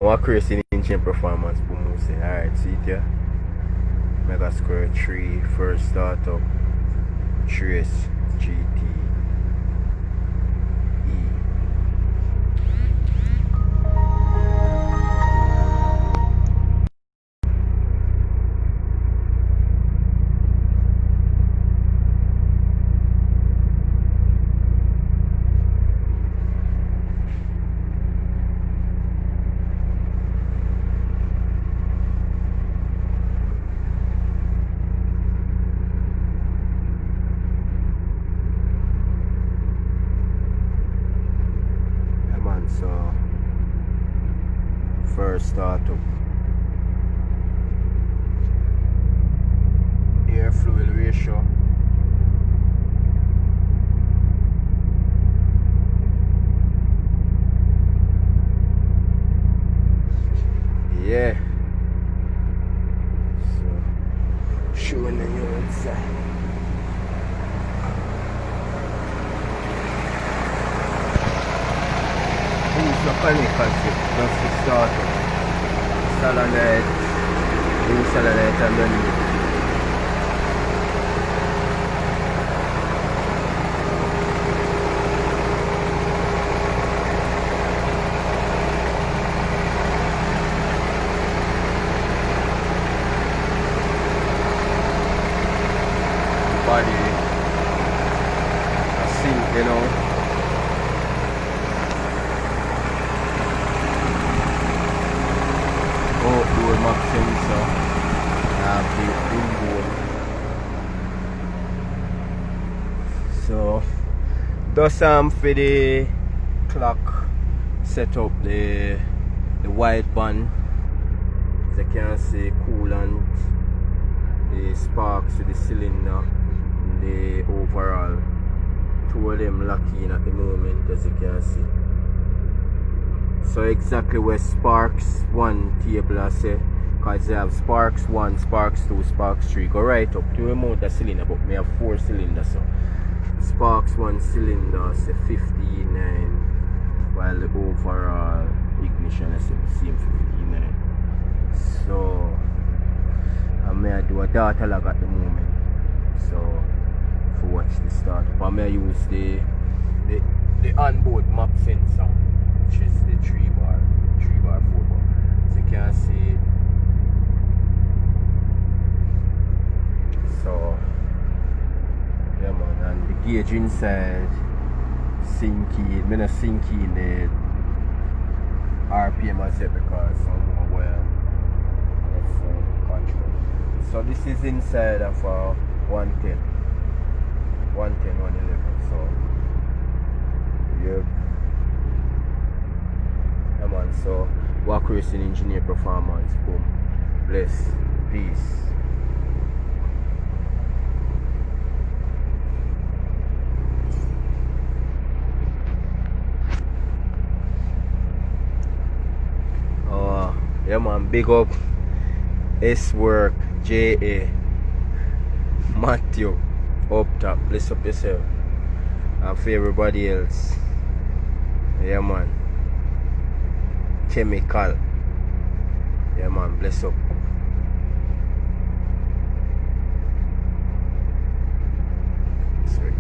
What crazy engine performance boom say. Alright, see it here. Mega Square 3 first startup Trace GT E. Yeah man, so first startup. Air fluid ratio. Yeah. So showing the new inside. Who's the funny concept? That's the startup. Solenoid. New solenoid and then body. I think, you know. Outboard map sensor. Have the inboard. So just for the clock set up the white band. As you can see, coolant, the sparks to the cylinder, the overall. Two of them locking at the moment, as you can see. So exactly where sparks 1 table I say, because they have sparks 1, sparks 2, sparks 3, go right up to remove the cylinder, but we have 4 cylinders, so sparks 1 cylinder say 59, while the overall ignition is the same 59. So I may do a data log at the moment, so for watch the startup. I may use the onboard map sensor, which is the 3 bar, 4 bar. So you can see. So yeah man, and the gauge inside sinking. I'm not sinking the RPM as yet because I'm more well. That's control. So this is inside of 110, 111. So yeah. Yeah man, so walk racing engineer performance, boom, bless, peace. Yeah man, big up S Work, JA, Matthew, up top, bless up yourself, and for everybody else. Yeah man, Chemical. Yeah man, bless up. Sorry.